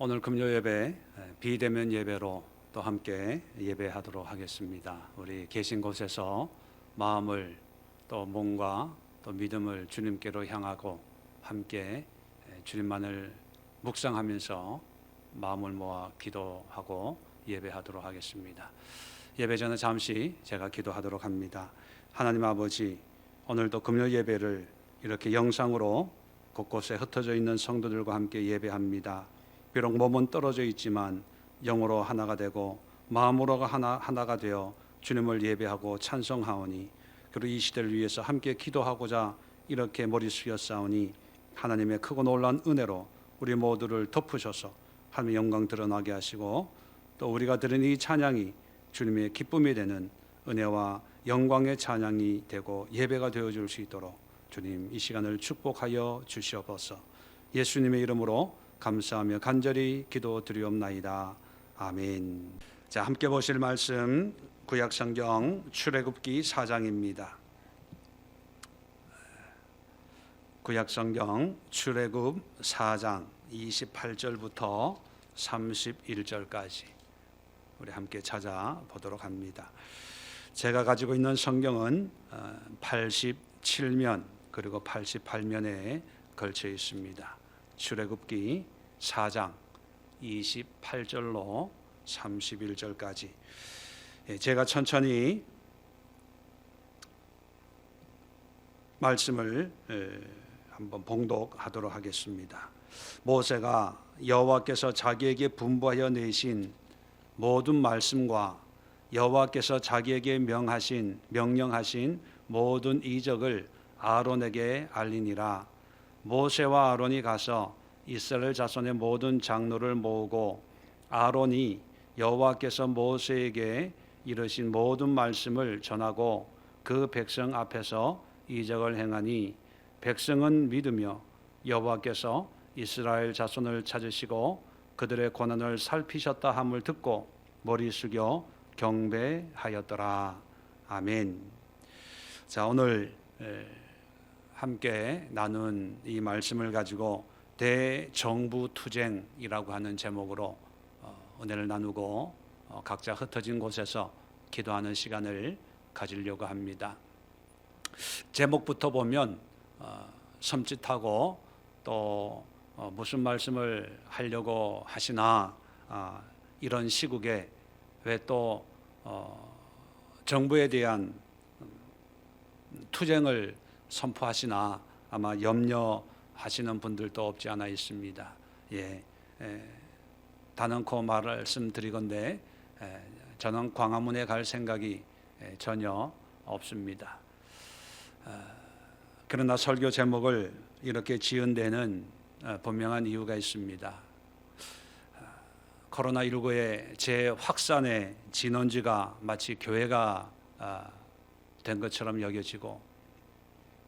오늘 금요 예배 비대면 예배로 또 함께 예배하도록 하겠습니다. 우리 계신 곳에서 마음을 또 몸과 또 믿음을 주님께로 향하고 함께 주님만을 묵상하면서 마음을 모아 기도하고 예배하도록 하겠습니다. 예배 전에 잠시 제가 기도하도록 합니다. 하나님 아버지, 오늘도 금요 예배를 이렇게 영상으로 곳곳에 흩어져 있는 성도들과 함께 예배합니다. 비록 몸은 떨어져 있지만 영으로 하나가 되고 마음으로 하나가 되어 주님을 예배하고 찬송하오니, 그리고 이 시대를 위해서 함께 기도하고자 이렇게 머리 숙였사오니 하나님의 크고 놀라운 은혜로 우리 모두를 덮으셔서 하나님의 영광 드러나게 하시고, 또 우리가 들은 이 찬양이 주님의 기쁨이 되는 은혜와 영광의 찬양이 되고 예배가 되어줄 수 있도록 주님 이 시간을 축복하여 주시옵소서. 예수님의 이름으로 감사하며 간절히 기도드리옵나이다. 아멘. 자, 함께 보실 말씀 구약성경 출애굽기 4장입니다. 구약성경 출애굽 4장 28절부터 31절까지 우리 함께 찾아보도록 합니다. 제가 가지고 있는 성경은 87면 그리고 88면에 걸쳐 있습니다. 출애굽기 4장 28절로 31절까지 제가 천천히 말씀을 한번 봉독하도록 하겠습니다. 모세가 여호와께서 자기에게 분부하여 내신 모든 말씀과 여호와께서 자기에게 명령하신 모든 이적을 아론에게 알리니라. 모세와 아론이 가서 이스라엘 자손의 모든 장로를 모으고 아론이 여호와께서 모세에게 이르신 모든 말씀을 전하고 그 백성 앞에서 이적을 행하니, 백성은 믿으며 여호와께서 이스라엘 자손을 찾으시고 그들의 고난을 살피셨다 함을 듣고 머리 숙여 경배하였더라. 아멘. 자, 오늘 함께 나눈 이 말씀을 가지고 대정부투쟁이라고 하는 제목으로 은혜를 나누고 각자 흩어진 곳에서 기도하는 시간을 가지려고 합니다. 제목부터 보면 섬찟하고 또 무슨 말씀을 하려고 하시나, 이런 시국에 왜 또 정부에 대한 투쟁을 선포하시나 아마 염려하시는 분들도 없지 않아 있습니다. 단언코 말씀드리건대 저는 광화문에 갈 생각이 전혀 없습니다. 그러나 설교 제목을 이렇게 지은 데는 분명한 이유가 있습니다. 코로나19의 재확산의 진원지가 마치 교회가 된 것처럼 여겨지고,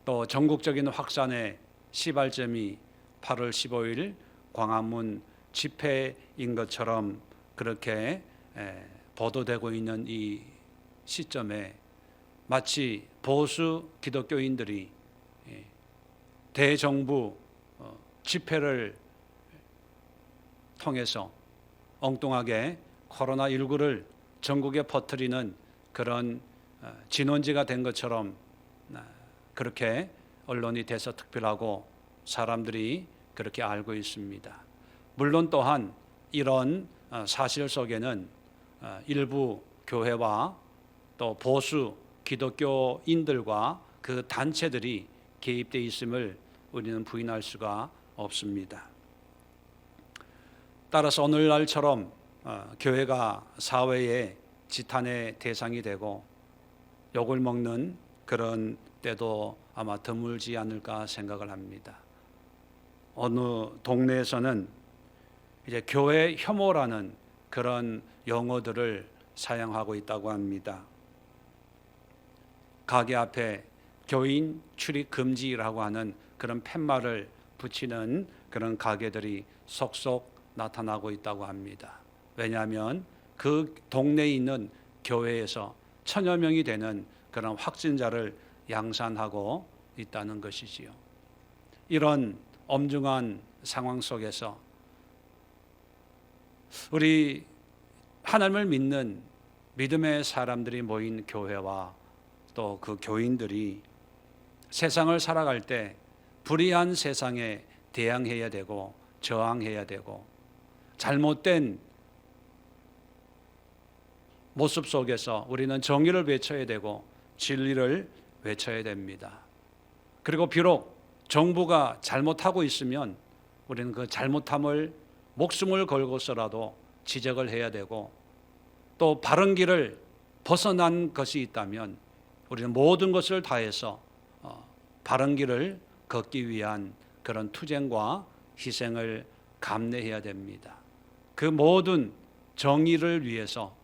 또 전국적인 확산의 시발점이 8월 15일 광화문 집회인 것처럼 그렇게 보도되고 있는 이 시점에 마치 보수 기독교인들이 대정부 집회를 통해서 엉뚱하게 코로나19를 전국에 퍼뜨리는 그런 진원지가 된 것처럼 그렇게 언론이 대서특필하고 사람들이 그렇게 알고 있습니다. 물론 또한 이런 사실 속에는 일부 교회와 또 보수 기독교인들과 그 단체들이 개입되어 있음을 우리는 부인할 수가 없습니다. 따라서 오늘날처럼 교회가 사회의 지탄의 대상이 되고 욕을 먹는 그런 때도 아마 드물지 않을까 생각을 합니다. 어느 동네에서는 이제 교회 혐오라는 그런 용어들을 사용하고 있다고 합니다. 가게 앞에 교인 출입 금지라고 하는 그런 팻말을 붙이는 그런 가게들이 속속 나타나고 있다고 합니다. 왜냐하면 그 동네에 있는 교회에서 1000여 명이 되는 그런 확진자를 양산하고 있다는 것이지요. 이런 엄중한 상황 속에서 우리 하나님을 믿는 믿음의 사람들이 모인 교회와 또 그 교인들이 세상을 살아갈 때 불의한 세상에 대항해야 되고 저항해야 되고 잘못된 모습 속에서 우리는 정의를 외쳐야 되고 진리를 외쳐야 됩니다. 그리고 비록 정부가 잘못하고 있으면 우리는 그 잘못함을 목숨을 걸고서라도 지적을 해야 되고, 또 바른 길을 벗어난 것이 있다면 우리는 모든 것을 다해서 바른 길을 걷기 위한 그런 투쟁과 희생을 감내해야 됩니다. 그 모든 정의를 위해서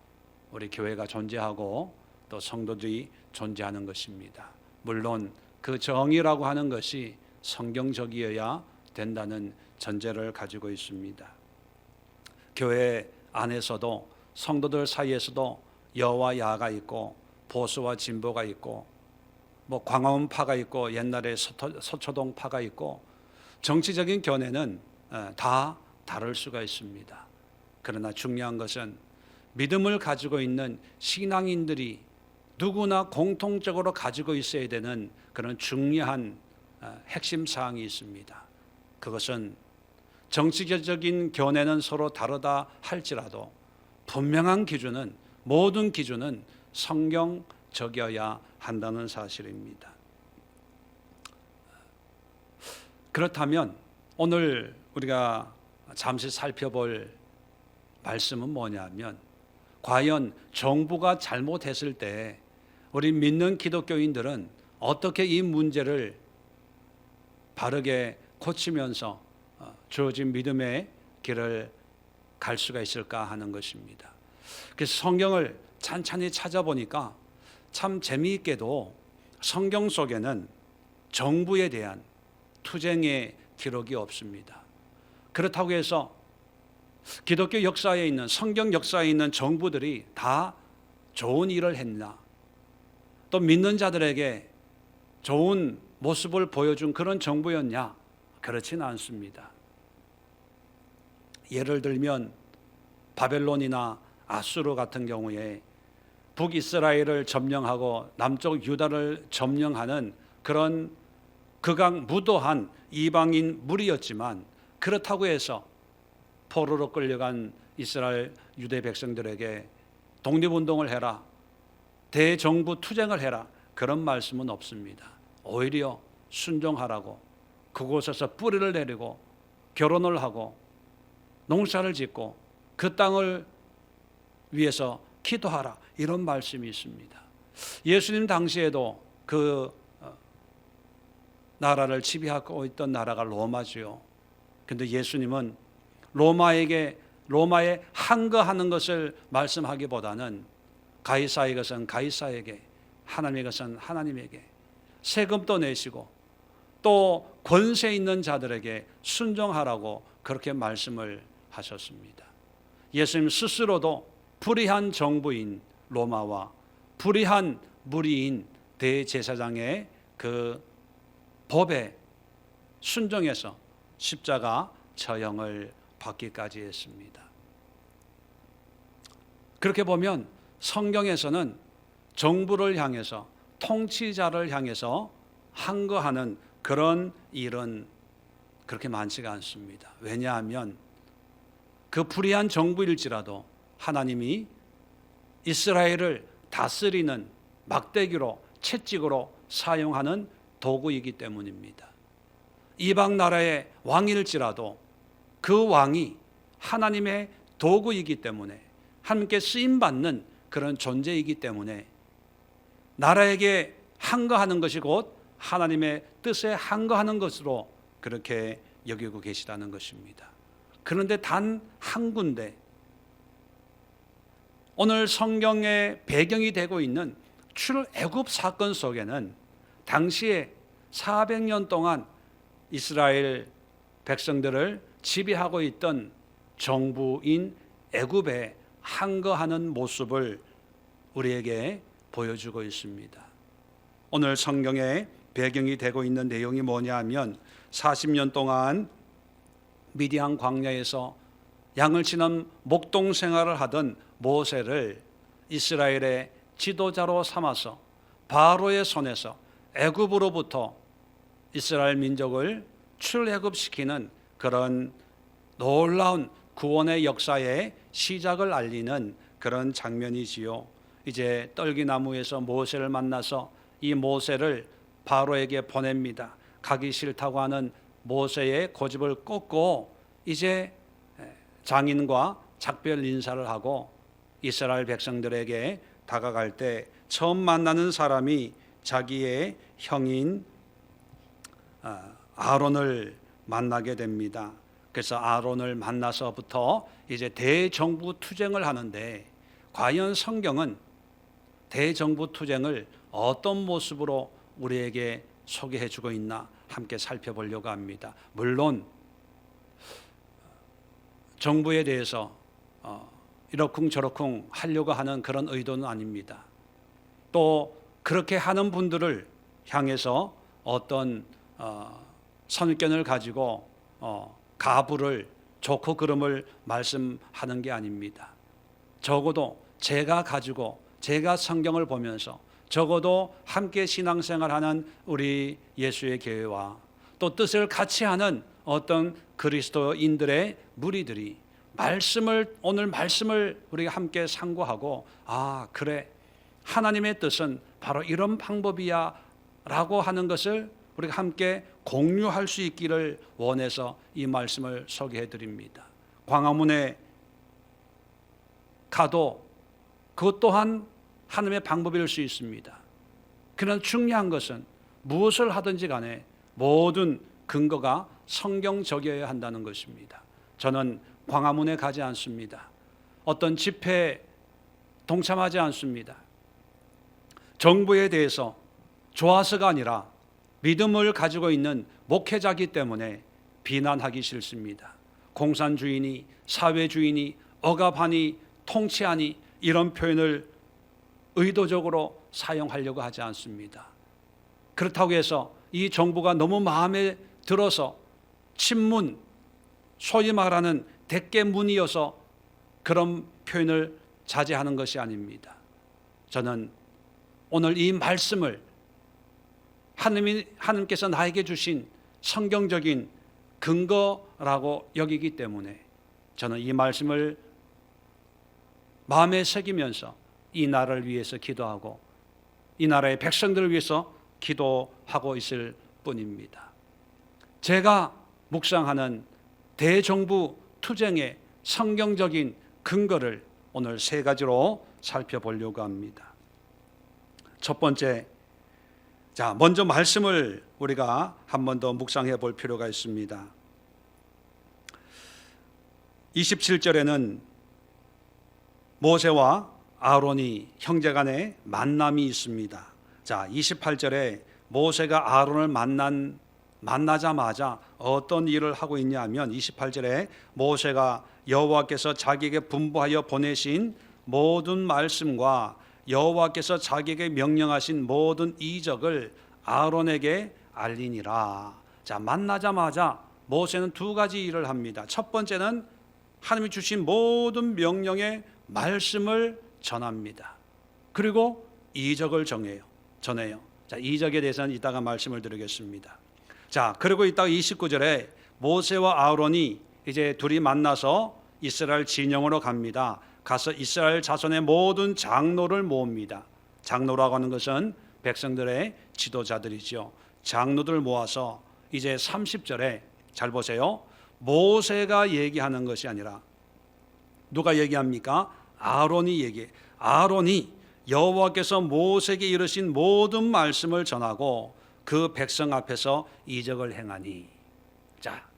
우리 교회가 존재하고 또 성도들이 존재하는 것입니다. 물론 그 정의라고 하는 것이 성경적이어야 된다는 전제를 가지고 있습니다. 교회 안에서도 성도들 사이에서도 여와 야가 있고 보수와 진보가 있고 뭐 광화문파가 있고 옛날에 서초동파가 있고 정치적인 견해는 다 다를 수가 있습니다. 그러나 중요한 것은 믿음을 가지고 있는 신앙인들이 누구나 공통적으로 가지고 있어야 되는 그런 중요한 핵심 사항이 있습니다. 그것은 정치적인 견해는 서로 다르다 할지라도 분명한 기준은, 모든 기준은 성경적이어야 한다는 사실입니다. 그렇다면 오늘 우리가 잠시 살펴볼 말씀은 뭐냐면, 과연 정부가 잘못했을 때 우리 믿는 기독교인들은 어떻게 이 문제를 바르게 고치면서 주어진 믿음의 길을 갈 수가 있을까 하는 것입니다. 그래서 성경을 찬찬히 찾아보니까 참 재미있게도 성경 속에는 정부에 대한 투쟁의 기록이 없습니다. 그렇다고 해서 기독교 역사에 있는, 성경 역사에 있는 정부들이 다 좋은 일을 했나, 또 믿는 자들에게 좋은 모습을 보여준 그런 정부였냐? 그렇지는 않습니다. 예를 들면 바벨론이나 아수르 같은 경우에 북이스라엘을 점령하고 남쪽 유다를 점령하는 그런 극악무도한 이방인 무리였지만, 그렇다고 해서 포로로 끌려간 이스라엘 유대 백성들에게 독립운동을 해라, 대정부 투쟁을 해라, 그런 말씀은 없습니다. 오히려 순종하라고, 그곳에서 뿌리를 내리고 결혼을 하고 농사를 짓고 그 땅을 위해서 기도하라, 이런 말씀이 있습니다. 예수님 당시에도 그 나라를 지배하고 있던 나라가 로마지요. 그런데 예수님은 로마에 항거하는 것을 말씀하기보다는 가이사의 것은 가이사에게, 하나님의 것은 하나님에게 세금도 내시고 또 권세 있는 자들에게 순종하라고 그렇게 말씀을 하셨습니다. 예수님 스스로도 불의한 정부인 로마와 불의한 무리인 대제사장의 그 법에 순종해서 십자가 처형을 받기까지 했습니다. 그렇게 보면 성경에서는 정부를 향해서, 통치자를 향해서 항거하는 그런 일은 그렇게 많지가 않습니다. 왜냐하면 그 불의한 정부일지라도 하나님이 이스라엘을 다스리는 막대기로, 채찍으로 사용하는 도구이기 때문입니다. 이방 나라의 왕일지라도 그 왕이 하나님의 도구이기 때문에, 함께 쓰임받는 그런 존재이기 때문에 나라에게 항거하는 것이 곧 하나님의 뜻에 항거하는 것으로 그렇게 여기고 계시다는 것입니다. 그런데 단 한 군데, 오늘 성경의 배경이 되고 있는 출애굽 사건 속에는 당시에 400년 동안 이스라엘 백성들을 지배하고 있던 정부인 애굽에 항거하는 모습을 우리에게 보여주고 있습니다. 오늘 성경의 배경이 되고 있는 내용이 뭐냐 하면, 40년 동안 미디안 광야에서 양을 치는 목동 생활을 하던 모세를 이스라엘의 지도자로 삼아서 바로의 손에서 애굽으로부터 이스라엘 민족을 출애굽시키는 그런 놀라운 구원의 역사의 시작을 알리는 그런 장면이지요. 이제 떨기나무에서 모세를 만나서 이 모세를 바로에게 보냅니다. 가기 싫다고 하는 모세의 고집을 꺾고 이제 장인과 작별 인사를 하고 이스라엘 백성들에게 다가갈 때 처음 만나는 사람이 자기의 형인 아론을 만나게 됩니다. 그래서 아론을 만나서부터 이제 대정부투쟁을 하는데, 과연 성경은 대정부투쟁을 어떤 모습으로 우리에게 소개해 주고 있나 함께 살펴보려고 합니다. 물론 정부에 대해서 이러쿵저러쿵 하려고 하는 그런 의도는 아닙니다. 또 그렇게 하는 분들을 향해서 어떤 선견을 가지고 가부를 좋고 그름을 말씀하는 게 아닙니다. 적어도 제가 성경을 보면서 적어도 함께 신앙생활하는 우리 예수의 교회와 또 뜻을 같이 하는 어떤 그리스도인들의 무리들이 오늘 말씀을 우리가 함께 상고하고, 그래, 하나님의 뜻은 바로 이런 방법이야 라고 하는 것을 우리가 함께 공유할 수 있기를 원해서 이 말씀을 소개해 드립니다. 광화문에 가도 그것 또한 하나님의 방법일 수 있습니다. 그러나 중요한 것은 무엇을 하든지 간에 모든 근거가 성경적이어야 한다는 것입니다. 저는 광화문에 가지 않습니다. 어떤 집회에 동참하지 않습니다. 정부에 대해서 좋아서가 아니라 믿음을 가지고 있는 목회자이기 때문에 비난하기 싫습니다. 공산주의니 사회주의니 억압하니 통치하니 이런 표현을 의도적으로 사용하려고 하지 않습니다. 그렇다고 해서 이 정부가 너무 마음에 들어서 친문, 소위 말하는 대깨문이어서 그런 표현을 자제하는 것이 아닙니다. 저는 오늘 이 말씀을 하나님께서 나에게 주신 성경적인 근거라고 여기기 때문에 저는 이 말씀을 마음에 새기면서 이 나라를 위해서 기도하고 이 나라의 백성들을 위해서 기도하고 있을 뿐입니다. 제가 묵상하는 대정부 투쟁의 성경적인 근거를 오늘 세 가지로 살펴보려고 합니다. 첫 번째, 먼저 말씀을 우리가 한 번 더 묵상해 볼 필요가 있습니다. 27절에는 모세와 아론이 형제간의 만남이 있습니다. 28절에 모세가 아론을 만나자마자 어떤 일을 하고 있냐 하면 28절에 모세가 여호와께서 자기에게 분부하여 보내신 모든 말씀과 여호와께서 자기에게 명령하신 모든 이적을 아론에게 알리니라. 만나자마자 모세는 두 가지 일을 합니다. 첫 번째는 하나님이 주신 모든 명령의 말씀을 전합니다. 그리고 이적을 전해요. 이적에 대해서는 이따가 말씀을 드리겠습니다. 그리고 이따가 29절에 모세와 아론이 이제 둘이 만나서 이스라엘 진영으로 갑니다. 가서 이스라엘 자손의 모든 장로를 모읍니다. 장로라고 하는 것은 백성들의 지도자들이죠. 장로들 모아서 이제 30절에 잘 보세요. 모세가 얘기하는 것이 아니라 누가 얘기합니까? 아론이 얘기해. 아론이 여호와께서 모세에게 이르신 모든 말씀을 전하고 그 백성 앞에서 이적을 행하니.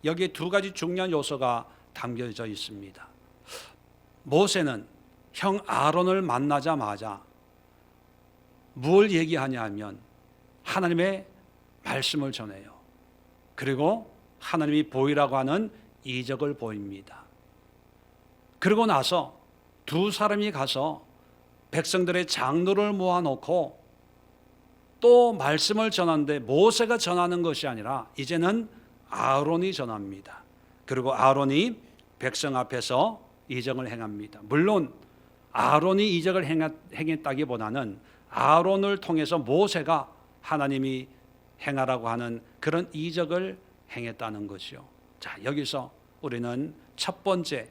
여기에 두 가지 중요한 요소가 담겨져 있습니다. 모세는 형 아론을 만나자마자 뭘 얘기하냐 하면 하나님의 말씀을 전해요. 그리고 하나님이 보이라고 하는 이적을 보입니다. 그러고 나서 두 사람이 가서 백성들의 장로를 모아놓고 또 말씀을 전하는데 모세가 전하는 것이 아니라 이제는 아론이 전합니다. 그리고 아론이 백성 앞에서 이적을 행합니다. 물론 아론이 이적을 행했다기보다는 아론을 통해서 모세가 하나님이 행하라고 하는 그런 이적을 행했다는 것이요. 자, 여기서 우리는 첫 번째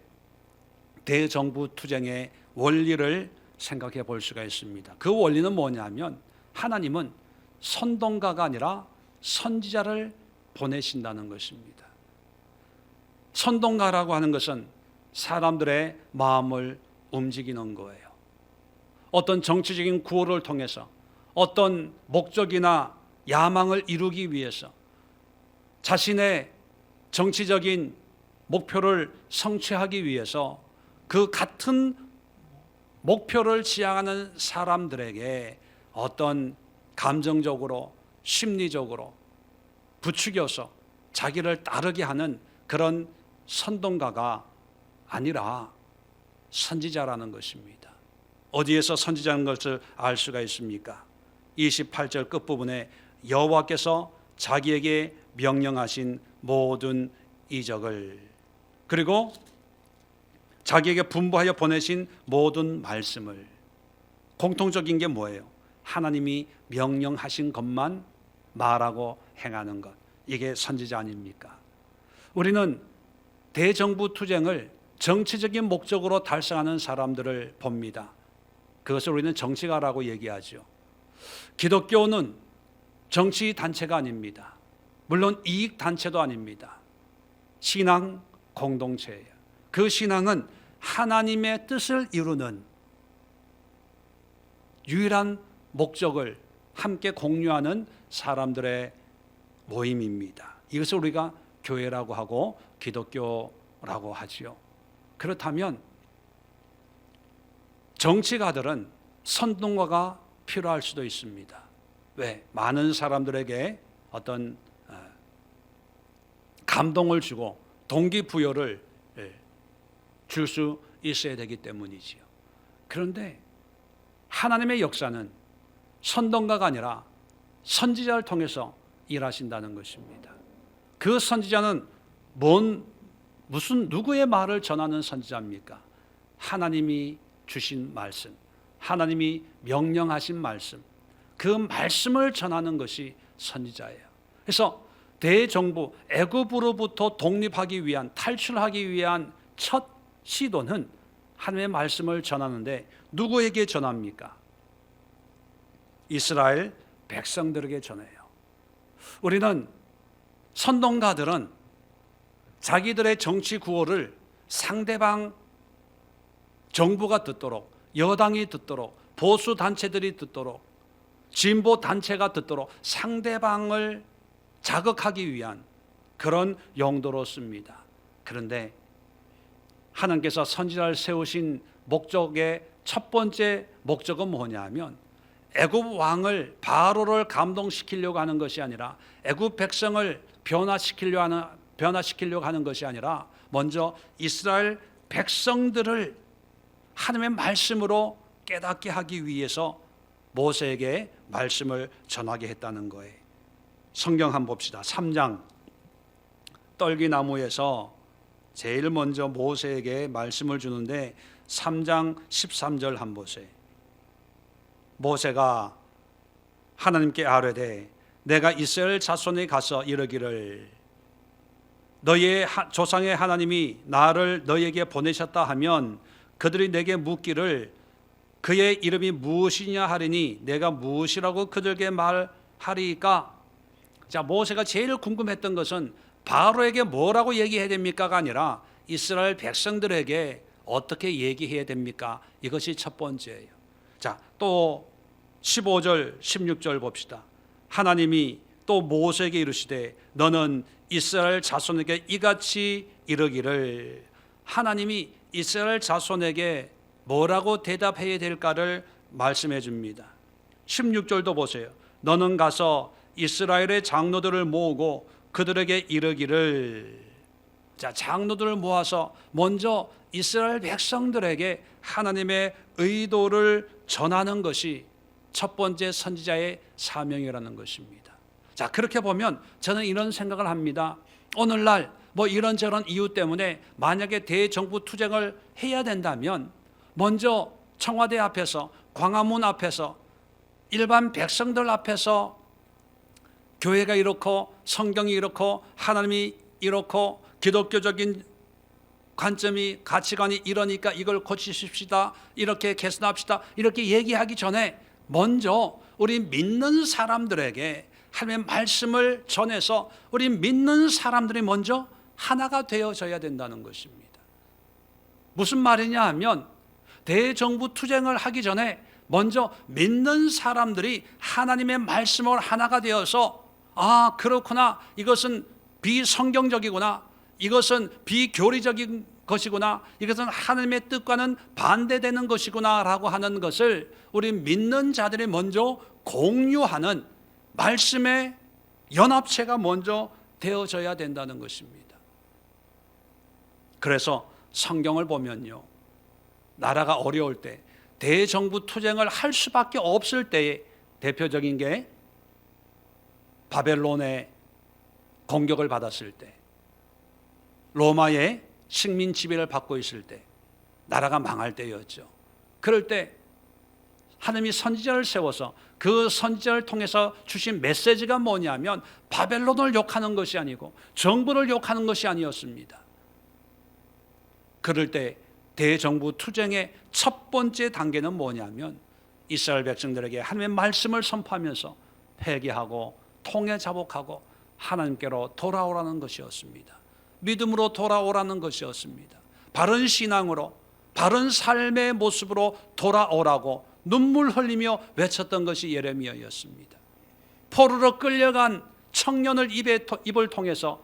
대정부투쟁의 원리를 생각해 볼 수가 있습니다. 그 원리는 뭐냐면 하나님은 선동가가 아니라 선지자를 보내신다는 것입니다. 선동가라고 하는 것은 사람들의 마음을 움직이는 거예요. 어떤 정치적인 구호를 통해서 어떤 목적이나 야망을 이루기 위해서 자신의 정치적인 목표를 성취하기 위해서 그 같은 목표를 지향하는 사람들에게 어떤 감정적으로 심리적으로 부추겨서 자기를 따르게 하는 그런 선동가가 아니라 선지자라는 것입니다. 어디에서 선지자라는 것을 알 수가 있습니까? 28절 끝부분에 여호와께서 자기에게 명령하신 모든 이적을, 그리고 자기에게 분부하여 보내신 모든 말씀을, 공통적인 게 뭐예요? 하나님이 명령하신 것만 말하고 행하는 것, 이게 선지자 아닙니까? 우리는 대정부투쟁을 정치적인 목적으로 달성하는 사람들을 봅니다. 그것을 우리는 정치가라고 얘기하죠. 기독교는 정치단체가 아닙니다. 물론 이익단체도 아닙니다. 신앙 공동체예요. 그 신앙은 하나님의 뜻을 이루는 유일한 목적을 함께 공유하는 사람들의 모임입니다. 이것을 우리가 교회라고 하고 기독교라고 하지요. 그렇다면 정치가들은 선동가가 필요할 수도 있습니다. 왜? 많은 사람들에게 어떤 감동을 주고 동기부여를 줄 수 있어야 되기 때문이지요. 그런데 하나님의 역사는 선동가가 아니라 선지자를 통해서 일하신다는 것입니다. 그 선지자는 무슨 누구의 말을 전하는 선지자입니까? 하나님이 주신 말씀, 하나님이 명령하신 말씀, 그 말씀을 전하는 것이 선지자예요. 그래서 대정부 애굽으로부터 독립하기 위한, 탈출하기 위한 첫 시도는 하나님의 말씀을 전하는데 누구에게 전합니까? 이스라엘 백성들에게 전해요. 우리는 선동가들은 자기들의 정치 구호를 상대방 정부가 듣도록, 여당이 듣도록, 보수 단체들이 듣도록, 진보 단체가 듣도록 상대방을 자극하기 위한 그런 용도로 씁니다. 그런데 하나님께서 선지자를 세우신 목적의 첫 번째 목적은 뭐냐면 애굽 왕을 바로를 감동시키려고 하는 것이 아니라 애굽 백성을 변화시키려고 하는 것이 아니라 먼저 이스라엘 백성들을 하나님의 말씀으로 깨닫게 하기 위해서 모세에게 말씀을 전하게 했다는 거예요. 성경 한번 봅시다. 3장 떨기나무에서 제일 먼저 모세에게 말씀을 주는데 3장 13절 한번 보세요. 모세가 하나님께 아뢰되 내가 이스라엘 자손에 가서 이르기를 너희의 조상의 하나님이 나를 너희에게 보내셨다 하면 그들이 내게 묻기를 그의 이름이 무엇이냐 하리니 내가 무엇이라고 그들에게 말하리까? 자, 모세가 제일 궁금했던 것은 바로에게 뭐라고 얘기해야 됩니까가 아니라 이스라엘 백성들에게 어떻게 얘기해야 됩니까? 이것이 첫 번째예요. 자, 또 15절 16절 봅시다. 하나님이 또 모세에게 이르시되 너는 이스라엘 자손에게 이같이 이르기를, 하나님이 이스라엘 자손에게 뭐라고 대답해야 될까를 말씀해 줍니다. 16절도 보세요. 너는 가서 이스라엘의 장로들을 모으고 그들에게 이르기를. 자, 장로들을 모아서 먼저 이스라엘 백성들에게 하나님의 의도를 전하는 것이 첫 번째 선지자의 사명이라는 것입니다. 자, 그렇게 보면 저는 이런 생각을 합니다. 오늘날 뭐 이런저런 이유 때문에 만약에 대정부 투쟁을 해야 된다면 먼저 청와대 앞에서, 광화문 앞에서, 일반 백성들 앞에서 교회가 이렇고 성경이 이렇고 하나님이 이렇고 기독교적인 관점이, 가치관이 이러니까 이걸 고치십시다, 이렇게 개선합시다, 이렇게 얘기하기 전에 먼저 우리 믿는 사람들에게 하나님의 말씀을 전해서 우리 믿는 사람들이 먼저 하나가 되어져야 된다는 것입니다. 무슨 말이냐 하면 대정부 투쟁을 하기 전에 먼저 믿는 사람들이 하나님의 말씀을 하나가 되어서, 아, 그렇구나, 이것은 비성경적이구나, 이것은 비교리적인 것이구나, 이것은 하나님의 뜻과는 반대되는 것이구나 라고 하는 것을 우리 믿는 자들이 먼저 공유하는 말씀의 연합체가 먼저 되어져야 된다는 것입니다. 그래서 성경을 보면요, 나라가 어려울 때, 대정부 투쟁을 할 수밖에 없을 때에 대표적인 게 바벨론의 공격을 받았을 때, 로마의 식민 지배를 받고 있을 때, 나라가 망할 때였죠. 그럴 때 하나님이 선지자를 세워서 그 선지자를 통해서 주신 메시지가 뭐냐면 바벨론을 욕하는 것이 아니고 정부를 욕하는 것이 아니었습니다. 그럴 때 대정부 투쟁의 첫 번째 단계는 뭐냐면 이스라엘 백성들에게 하나님의 말씀을 선포하면서 회개하고 통해 자복하고 하나님께로 돌아오라는 것이었습니다. 믿음으로 돌아오라는 것이었습니다. 바른 신앙으로, 바른 삶의 모습으로 돌아오라고 눈물 흘리며 외쳤던 것이 예레미야였습니다. 포로로 끌려간 청년을 입을 통해서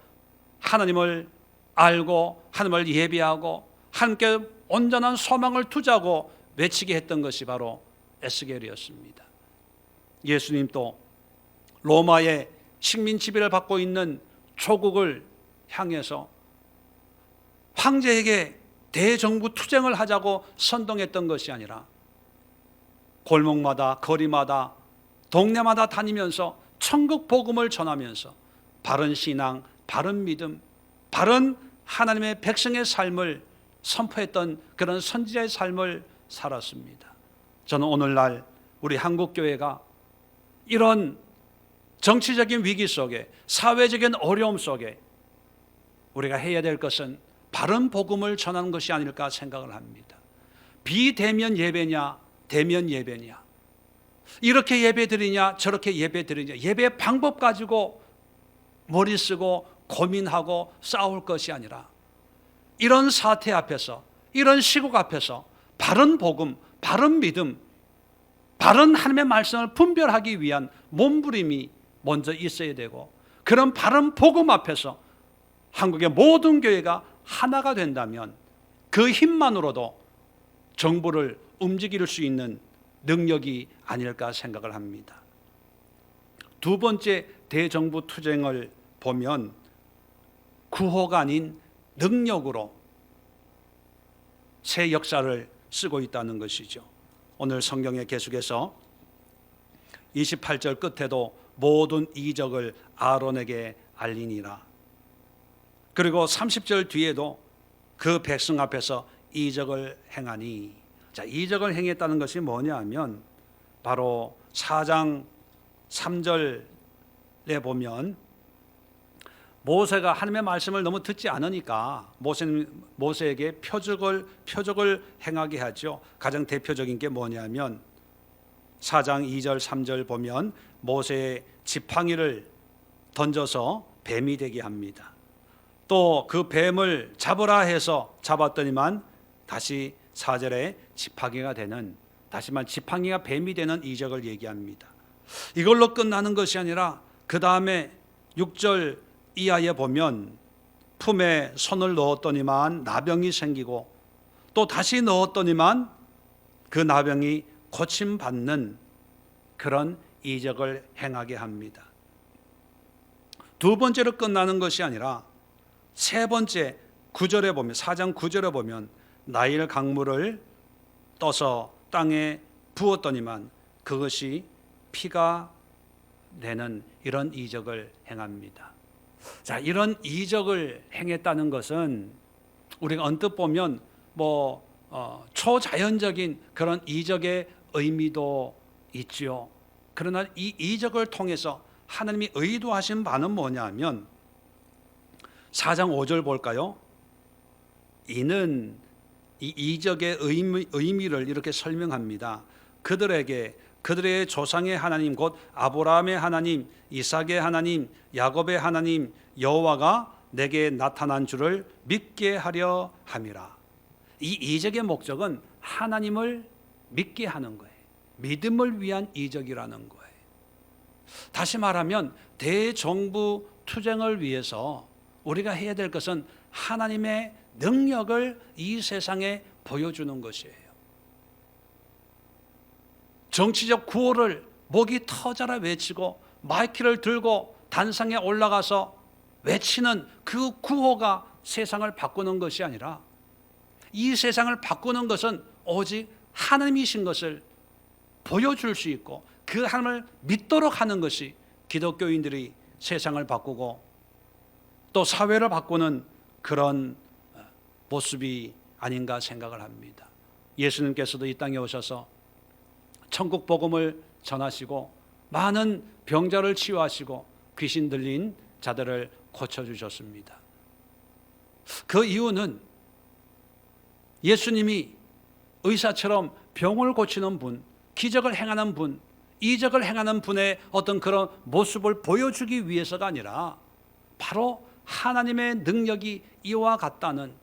하나님을 알고 하나님을 예배하고 함께 온전한 소망을 두자고 외치게 했던 것이 바로 에스겔이었습니다. 예수님도 로마의 식민 지배를 받고 있는 조국을 향해서 황제에게 대정부 투쟁을 하자고 선동했던 것이 아니라 골목마다, 거리마다, 동네마다 다니면서 천국 복음을 전하면서 바른 신앙, 바른 믿음, 바른 하나님의 백성의 삶을 선포했던 그런 선지자의 삶을 살았습니다. 저는 오늘날 우리 한국교회가 이런 정치적인 위기 속에, 사회적인 어려움 속에 우리가 해야 될 것은 바른 복음을 전하는 것이 아닐까 생각을 합니다. 비대면 예배냐, 대면 예배냐, 이렇게 예배 드리냐, 저렇게 예배 드리냐, 예배 방법 가지고 머리 쓰고 고민하고 싸울 것이 아니라 이런 사태 앞에서, 이런 시국 앞에서 바른 복음, 바른 믿음, 바른 하나님의 말씀을 분별하기 위한 몸부림이 먼저 있어야 되고, 그런 바른 복음 앞에서 한국의 모든 교회가 하나가 된다면 그 힘만으로도 정부를 움직일 수 있는 능력이 아닐까 생각을 합니다. 두 번째 대정부 투쟁을 보면 구호가 아닌 능력으로 새 역사를 쓰고 있다는 것이죠. 오늘 성경에 계속해서 28절 끝에도 모든 이적을 아론에게 알리니라. 그리고 30절 뒤에도 그 백성 앞에서 이적을 행하니. 자, 이적을 행했다는 것이 뭐냐 하면 바로 4장 3절에 보면 모세가 하나님의 말씀을 너무 듣지 않으니까 모세에게 표적을 행하게 하죠. 가장 대표적인 게 뭐냐면 4장 2절 3절 보면 모세의 지팡이를 던져서 뱀이 되게 합니다. 또 그 뱀을 잡으라 해서 잡았더니만 다시 4절에 지팡이가 되는, 다시만 지팡이가 뱀이 되는 이적을 얘기합니다. 이걸로 끝나는 것이 아니라 그 다음에 6절 이하에 보면 품에 손을 넣었더니만 나병이 생기고 또 다시 넣었더니만 그 나병이 고침받는 그런 이적을 행하게 합니다. 두 번째로 끝나는 것이 아니라 세 번째 9절에 보면, 4장 9절에 보면 나일 강물을 떠서 땅에 부었더니만 그것이 피가 되는 이런 이적을 행합니다. 자, 이런 이적을 행했다는 것은 우리가 언뜻 보면 초자연적인 그런 이적의 의미도 있지요. 그러나 이 이적을 통해서 하나님이 의도하신 바는 뭐냐면 4장 5절 볼까요? 이는 이 이적의 의미를 이렇게 설명합니다. 그들에게 그들의 조상의 하나님 곧 아브라함의 하나님, 이삭의 하나님, 야곱의 하나님 여호와가 내게 나타난 줄을 믿게 하려 함이라. 이 이적의 목적은 하나님을 믿게 하는 거예요. 믿음을 위한 이적이라는 거예요. 다시 말하면 대정부 투쟁을 위해서 우리가 해야 될 것은 하나님의 능력을 이 세상에 보여주는 것이에요. 정치적 구호를 목이 터져라 외치고 마이크를 들고 단상에 올라가서 외치는 그 구호가 세상을 바꾸는 것이 아니라 이 세상을 바꾸는 것은 오직 하나님이신 것을 보여줄 수 있고 그 하나님을 믿도록 하는 것이 기독교인들이 세상을 바꾸고 또 사회를 바꾸는 그런 모습이 아닌가 생각을 합니다. 예수님께서도 이 땅에 오셔서 천국 복음을 전하시고 많은 병자를 치유하시고 귀신 들린 자들을 고쳐주셨습니다. 그 이유는 예수님이 의사처럼 병을 고치는 분, 기적을 행하는 분, 이적을 행하는 분의 어떤 그런 모습을 보여주기 위해서가 아니라 바로 하나님의 능력이 이와 같다는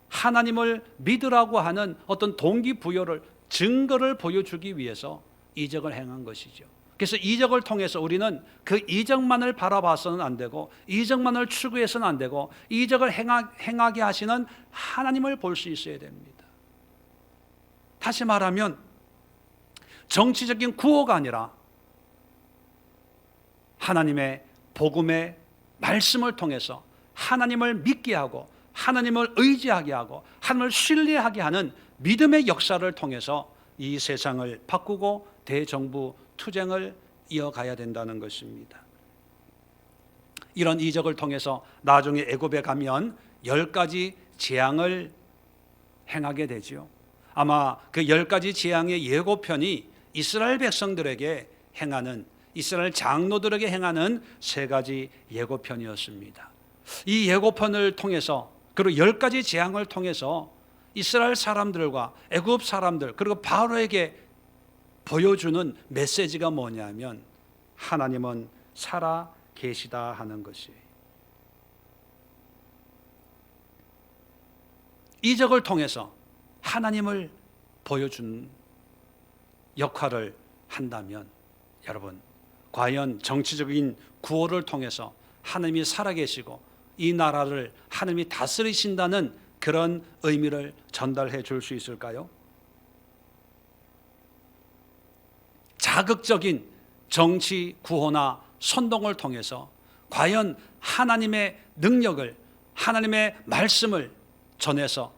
하나님을 믿으라고 하는 어떤 동기부여를 증거를 보여주기 위해서 이적을 행한 것이죠. 그래서 이적을 통해서 우리는 그 이적만을 바라봐서는 안 되고 이적만을 추구해서는 안 되고 이적을 행하게 하시는 하나님을 볼 수 있어야 됩니다. 다시 말하면 정치적인 구호가 아니라 하나님의 복음의 말씀을 통해서 하나님을 믿게 하고 하나님을 의지하게 하고 하나님을 신뢰하게 하는 믿음의 역사를 통해서 이 세상을 바꾸고 대정부 투쟁을 이어가야 된다는 것입니다. 이런 이적을 통해서 나중에 애굽에 가면 10가지 재앙을 행하게 되지요. 아마 그 10가지 재앙의 예고편이 이스라엘 백성들에게 행하는 이스라엘 장로들에게 행하는 3가지 예고편이었습니다. 이 예고편을 통해서 그리고 10가지 재앙을 통해서 이스라엘 사람들과 애굽 사람들 그리고 바로에게 보여주는 메시지가 뭐냐면 하나님은 살아 계시다 하는 것이에요. 이적을 통해서 하나님을 보여준 역할을 한다면 여러분 과연 정치적인 구호를 통해서 하나님이 살아계시고 이 나라를 하나님이 다스리신다는 그런 의미를 전달해 줄 수 있을까요? 자극적인 정치 구호나 선동을 통해서 과연 하나님의 능력을 하나님의 말씀을 전해서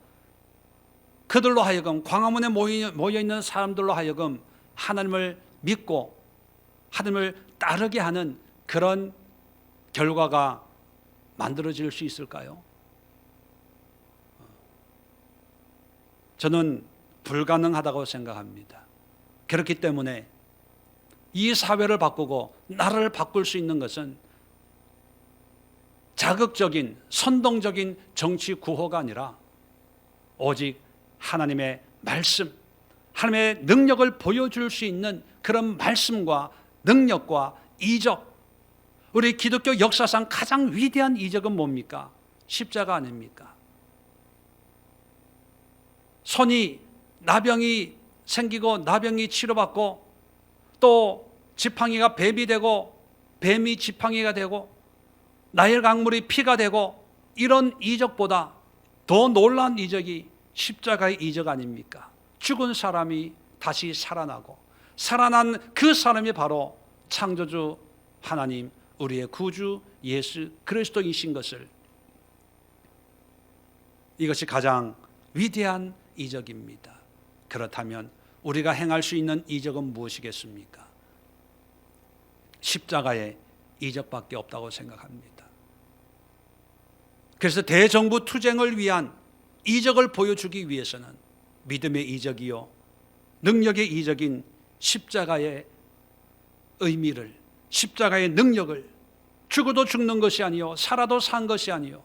그들로 하여금 광화문에 모여있는 사람들로 하여금 하나님을 믿고 하나님을 따르게 하는 그런 결과가 만들어질 수 있을까요? 저는 불가능하다고 생각합니다. 그렇기 때문에 이 사회를 바꾸고 나라를 바꿀 수 있는 것은 자극적인 선동적인 정치 구호가 아니라 오직 하나님의 말씀, 하나님의 능력을 보여줄 수 있는 그런 말씀과 능력과 이적. 우리 기독교 역사상 가장 위대한 이적은 뭡니까? 십자가 아닙니까? 손이 나병이 생기고 나병이 치료받고 또 지팡이가 뱀이 되고 뱀이 지팡이가 되고 나일 강물이 피가 되고 이런 이적보다 더 놀라운 이적이 십자가의 이적 아닙니까? 죽은 사람이 다시 살아나고 살아난 그 사람이 바로 창조주 하나님 우리의 구주 예수 그리스도이신 것을 이것이 가장 위대한 이적입니다. 그렇다면 우리가 행할 수 있는 이적은 무엇이겠습니까? 십자가의 이적밖에 없다고 생각합니다. 그래서 대정부 투쟁을 위한 이적을 보여주기 위해서는 믿음의 이적이요 능력의 이적인 십자가의 의미를, 십자가의 능력을, 죽어도 죽는 것이 아니요 살아도 산 것이 아니요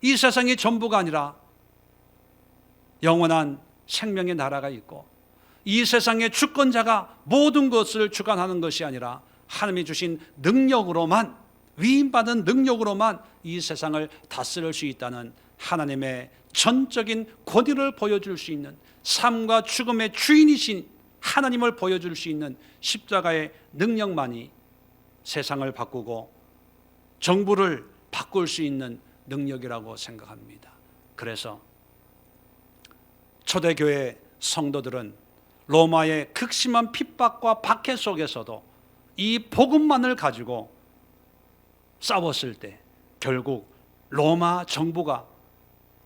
이 세상이 전부가 아니라 영원한 생명의 나라가 있고 이 세상의 주권자가 모든 것을 주관하는 것이 아니라 하나님이 주신 능력으로만, 위임받은 능력으로만 이 세상을 다스릴 수 있다는 하나님의 전적인 권위를 보여줄 수 있는, 삶과 죽음의 주인이신 하나님을 보여줄 수 있는 십자가의 능력만이 세상을 바꾸고 정부를 바꿀 수 있는 능력이라고 생각합니다. 그래서 초대교회 성도들은 로마의 극심한 핍박과 박해 속에서도 이 복음만을 가지고 싸웠을 때 결국 로마 정부가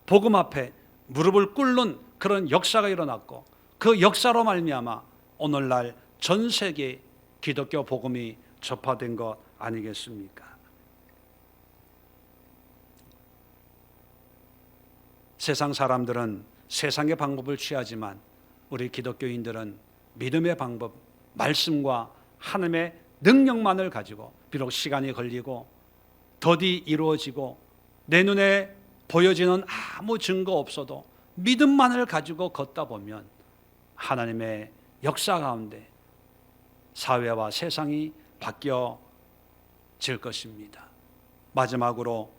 복음 앞에 무릎을 꿇는 그런 역사가 일어났고 그 역사로 말미암아 오늘날 전 세계 기독교 복음이 전파된 것 아니겠습니까? 세상 사람들은 세상의 방법을 취하지만 우리 기독교인들은 믿음의 방법, 말씀과 하나님의 능력만을 가지고 비록 시간이 걸리고 더디 이루어지고 내 눈에 보여지는 아무 증거 없어도 믿음만을 가지고 걷다 보면 하나님의 역사 가운데 사회와 세상이 바뀌어질 것입니다. 마지막으로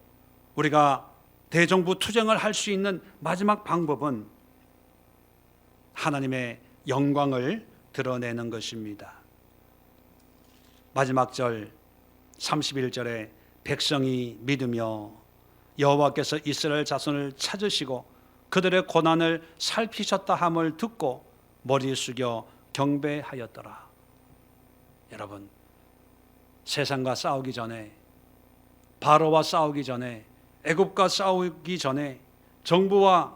우리가 대정부 투쟁을 할 수 있는 마지막 방법은 하나님의 영광을 드러내는 것입니다. 마지막 절 31절에 백성이 믿으며 여호와께서 이스라엘 자손을 찾으시고 그들의 고난을 살피셨다 함을 듣고 머리 숙여 경배하였더라. 여러분, 세상과 싸우기 전에, 바로와 싸우기 전에, 애굽과 싸우기 전에, 정부와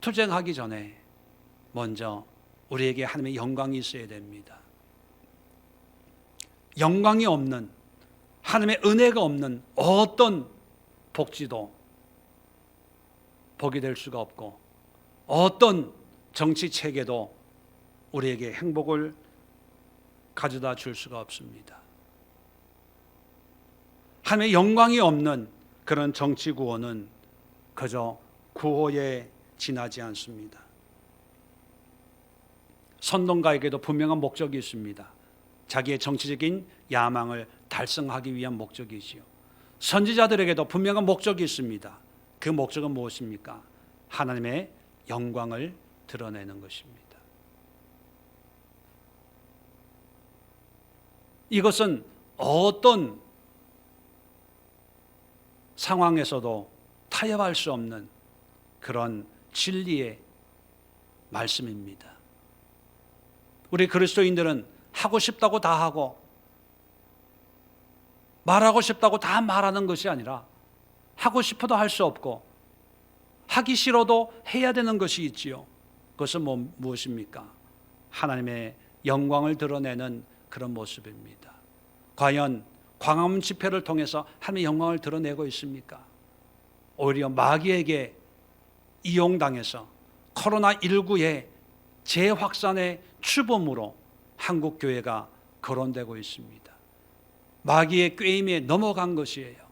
투쟁하기 전에 먼저 우리에게 하나님의 영광이 있어야 됩니다. 영광이 없는, 하나님의 은혜가 없는 어떤 복지도 복이 될 수가 없고 어떤 정치 체계도 우리에게 행복을 가져다 줄 수가 없습니다. 하나님의 영광이 없는 그런 정치 구호는 그저 구호에 지나지 않습니다. 선동가에게도 분명한 목적이 있습니다. 자기의 정치적인 야망을 달성하기 위한 목적이지요. 선지자들에게도 분명한 목적이 있습니다. 그 목적은 무엇입니까? 하나님의 영광을 드러내는 것입니다. 이것은 어떤 상황에서도 타협할 수 없는 그런 진리의 말씀입니다. 우리 그리스도인들은 하고 싶다고 다 하고 말하고 싶다고 다 말하는 것이 아니라 하고 싶어도 할 수 없고 하기 싫어도 해야 되는 것이 있지요. 그것은 무엇입니까? 하나님의 영광을 드러내는 그런 모습입니다. 과연 광화문 집회를 통해서 하나님의 영광을 드러내고 있습니까? 오히려 마귀에게 이용당해서 코로나19의 재확산의 추범으로 한국 교회가 거론되고 있습니다. 마귀의 꾀임에 넘어간 것이에요.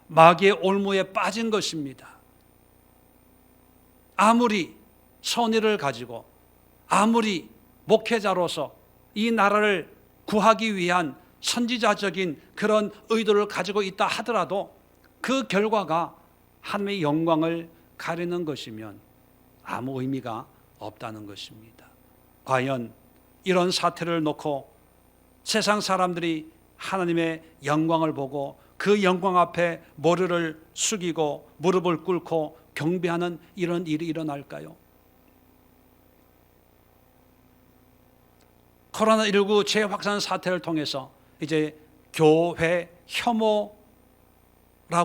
마귀의 올무에 빠진 것입니다. 아무리 선의를 가지고 아무리 목회자로서 이 나라를 구하기 위한 선지자적인 그런 의도를 가지고 있다 하더라도 그 결과가 하나님의 영광을 가리는 것이면 아무 의미가 없다는 것입니다. 과연 이런 사태를 놓고 세상 사람들이 하나님의 영광을 보고 그 영광 앞에 머리를 숙이고 무릎을 꿇고 경배하는 이런 일이 일어날까요? 코로나19 재확산 사태를 통해서 이제 교회 혐오라고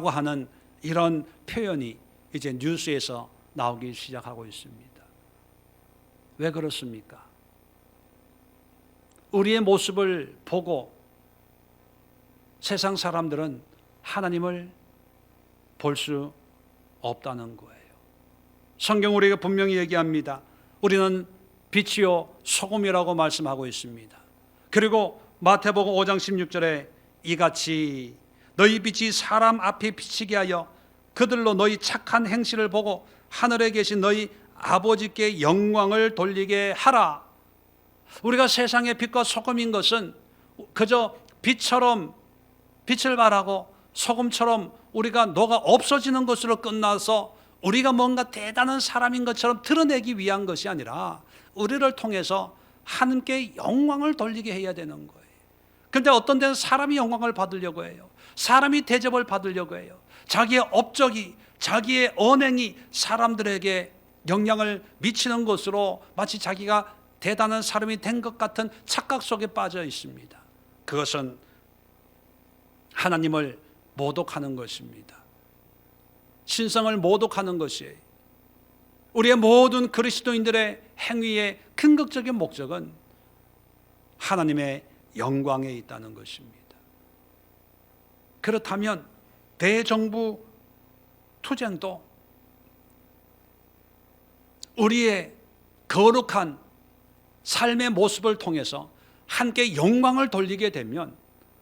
하는 이런 표현이 이제 뉴스에서 나오기 시작하고 있습니다. 왜 그렇습니까? 우리의 모습을 보고 세상 사람들은 하나님을 볼 수 없다는 거예요. 성경 우리에게 분명히 얘기합니다. 우리는 빛이요 소금이라고 말씀하고 있습니다. 그리고 마태복음 5장 16절에 이같이 너희 빛이 사람 앞에 비치게 하여 그들로 너희 착한 행실을 보고 하늘에 계신 너희 아버지께 영광을 돌리게 하라. 우리가 세상의 빛과 소금인 것은 그저 빛처럼 빛을 발하고 소금처럼 우리가 녹아 없어지는 것으로 끝나서 우리가 뭔가 대단한 사람인 것처럼 드러내기 위한 것이 아니라 우리를 통해서 하나님께 영광을 돌리게 해야 되는 거예요. 그런데 어떤 데는 사람이 영광을 받으려고 해요. 사람이 대접을 받으려고 해요. 자기의 업적이, 자기의 언행이 사람들에게 영향을 미치는 것으로 마치 자기가 대단한 사람이 된 것 같은 착각 속에 빠져 있습니다. 그것은 하나님을 모독하는 것입니다. 신성을 모독하는 것이에요. 우리의 모든 그리스도인들의 행위의 근거적인 목적은 하나님의 영광에 있다는 것입니다. 그렇다면 대정부 투쟁도 우리의 거룩한 삶의 모습을 통해서 함께 영광을 돌리게 되면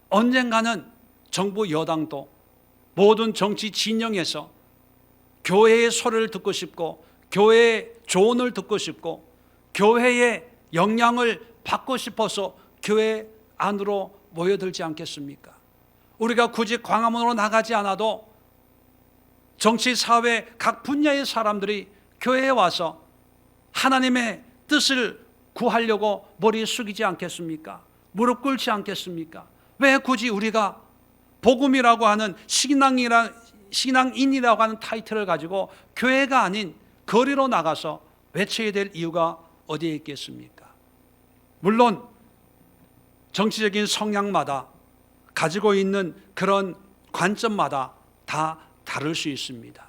언젠가는 정부 여당도 모든 정치 진영에서 교회의 소리를 듣고 싶고 교회의 조언을 듣고 싶고 교회의 영향을 받고 싶어서 교회 안으로 모여들지 않겠습니까? 우리가 굳이 광화문으로 나가지 않아도 정치, 사회 각 분야의 사람들이 교회에 와서 하나님의 뜻을 구하려고 머리 숙이지 않겠습니까? 무릎 꿇지 않겠습니까? 왜 굳이 우리가 복음이라고 하는 신앙인이라고 하는 타이틀을 가지고 교회가 아닌 거리로 나가서 외쳐야 될 이유가 어디에 있겠습니까? 물론 정치적인 성향마다 가지고 있는 그런 관점마다 다 다를 수 있습니다.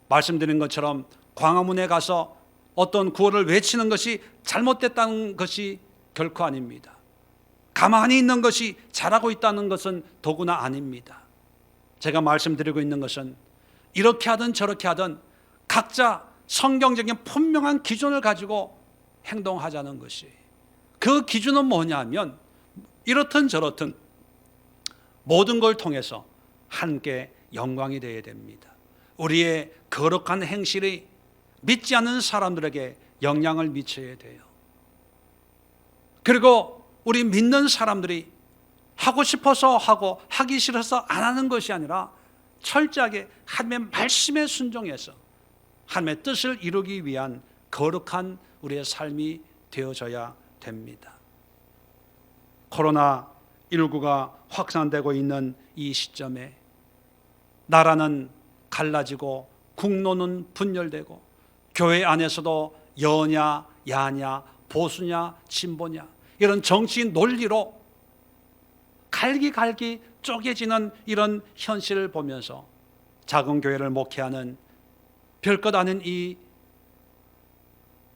말씀드린 것처럼 광화문에 가서 어떤 구호를 외치는 것이 잘못됐다는 것이 결코 아닙니다. 가만히 있는 것이 잘하고 있다는 것은 더구나 아닙니다. 제가 말씀드리고 있는 것은 이렇게 하든 저렇게 하든 각자 성경적인 분명한 기준을 가지고 행동하자는 것이, 그 기준은 뭐냐면 이렇든 저렇든 모든 걸 통해서 함께 영광이 되어야 됩니다. 우리의 거룩한 행실이 믿지 않는 사람들에게 영향을 미쳐야 돼요. 그리고 우리 믿는 사람들이 하고 싶어서 하고 하기 싫어서 안 하는 것이 아니라 철저하게 하나님의 말씀에 순종해서 하나님의 뜻을 이루기 위한 거룩한 우리의 삶이 되어져야 됩니다. 코로나19가 확산되고 있는 이 시점에 나라는 갈라지고 국론은 분열되고 교회 안에서도 여냐 야냐 보수냐 진보냐 이런 정치 논리로 갈기갈기 쪼개지는 이런 현실을 보면서 작은 교회를 목회하는 별것 아닌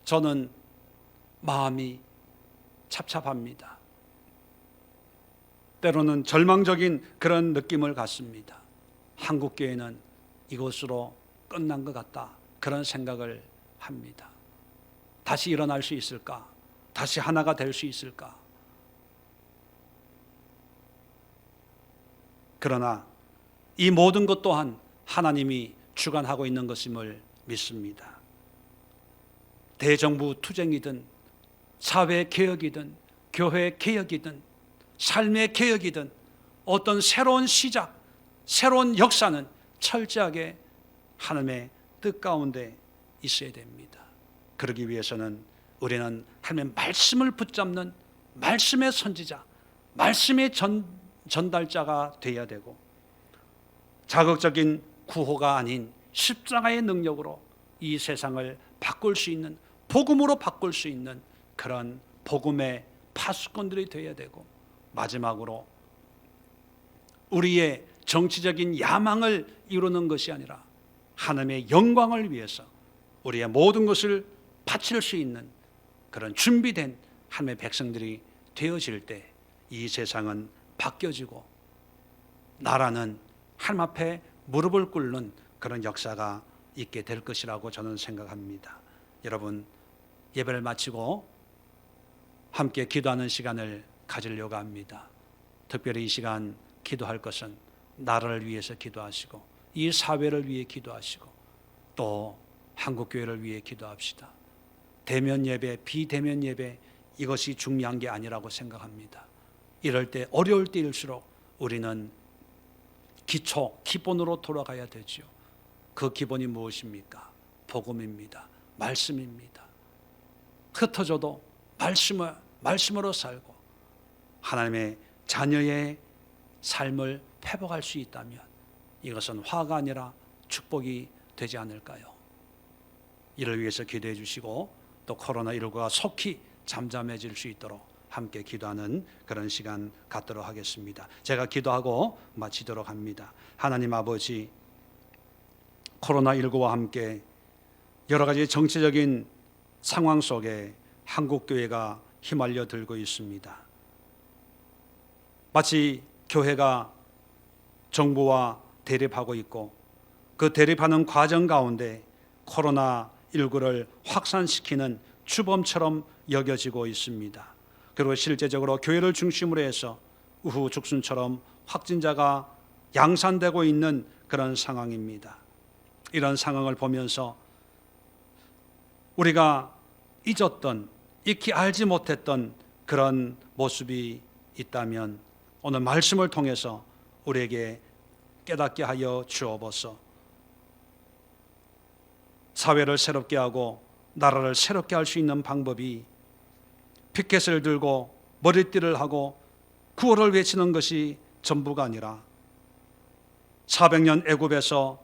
저는 마음이 찹찹합니다. 때로는 절망적인 그런 느낌을 갖습니다. 한국교회는 이것으로 끝난 것 같다, 그런 생각을 합니다. 다시 일어날 수 있을까? 다시 하나가 될 수 있을까? 그러나 이 모든 것 또한 하나님이 주관하고 있는 것임을 믿습니다. 대정부 투쟁이든 사회 개혁이든 교회 개혁이든 삶의 개혁이든 어떤 새로운 시작, 새로운 역사는 철저하게 하나님의 뜻 가운데 있어야 됩니다. 그러기 위해서는 우리는 하나님의 말씀을 붙잡는 말씀의 선지자, 말씀의 전달자가 되어야 되고, 자극적인 구호가 아닌 십자가의 능력으로 이 세상을 바꿀 수 있는, 복음으로 바꿀 수 있는 그런 복음의 파수꾼들이 되어야 되고, 마지막으로 우리의 정치적인 야망을 이루는 것이 아니라 하나님의 영광을 위해서 우리의 모든 것을 바칠 수 있는 그런 준비된 하나님의 백성들이 되어질 때 이 세상은 바뀌어지고 나라는 하나님 앞에 무릎을 꿇는 그런 역사가 있게 될 것이라고 저는 생각합니다. 여러분, 예배를 마치고 함께 기도하는 시간을 가지려고 합니다. 특별히 이 시간 기도할 것은 나라를 위해서 기도하시고 이 사회를 위해 기도하시고 또 한국교회를 위해 기도합시다. 대면 예배, 비대면 예배, 이것이 중요한 게 아니라고 생각합니다. 이럴 때, 어려울 때일수록 우리는 기본으로 돌아가야 되죠. 그 기본이 무엇입니까? 복음입니다. 말씀입니다. 흩어져도 말씀으로 살고 하나님의 자녀의 삶을 회복할 수 있다면 이것은 화가 아니라 축복이 되지 않을까요? 이를 위해서 기도해 주시고 또 코로나19가 속히 잠잠해질 수 있도록 함께 기도하는 그런 시간 갖도록 하겠습니다. 제가 기도하고 마치도록 합니다. 하나님 아버지, 코로나19와 함께 여러 가지 정치적인 상황 속에 한국교회가 휘말려 들고 있습니다. 마치 교회가 정부와 대립하고 있고 그 대립하는 과정 가운데 코로나19를 확산시키는 주범처럼 여겨지고 있습니다. 그리고 실제적으로 교회를 중심으로 해서 우후죽순처럼 확진자가 양산되고 있는 그런 상황입니다. 이런 상황을 보면서 우리가 잊었던, 익히 알지 못했던 그런 모습이 있다면 오늘 말씀을 통해서 우리에게 깨닫게 하여 주옵소서. 사회를 새롭게 하고 나라를 새롭게 할 수 있는 방법이 피켓을 들고 머리띠를 하고 구호를 외치는 것이 전부가 아니라 400년 애굽에서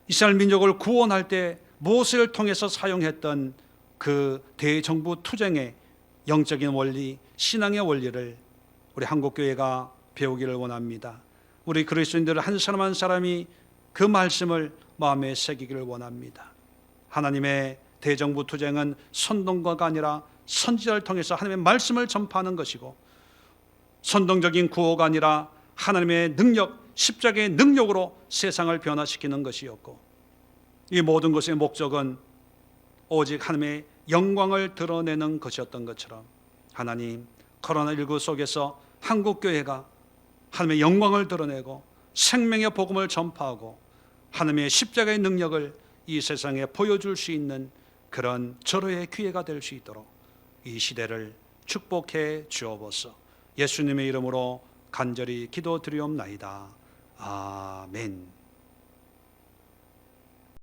이스라엘 민족을 구원할 때 모세를 통해서 사용했던 그 대정부 투쟁의 영적인 원리, 신앙의 원리를 우리 한국교회가 배우기를 원합니다. 우리 그리스도인들 한 사람 한 사람이 그 말씀을 마음에 새기기를 원합니다. 하나님의 대정부 투쟁은 선동가가 아니라 선지자를 통해서 하나님의 말씀을 전파하는 것이고, 선동적인 구호가 아니라 하나님의 능력, 십자가의 능력으로 세상을 변화시키는 것이었고, 이 모든 것의 목적은 오직 하나님의 영광을 드러내는 것이었던 것처럼 하나님, 코로나19 속에서 한국교회가 하나님의 영광을 드러내고 생명의 복음을 전파하고 하나님의 십자가의 능력을 이 세상에 보여줄 수 있는 그런 절호의 기회가 될 수 있도록 이 시대를 축복해 주옵소서. 예수님의 이름으로 간절히 기도드리옵나이다. 아멘.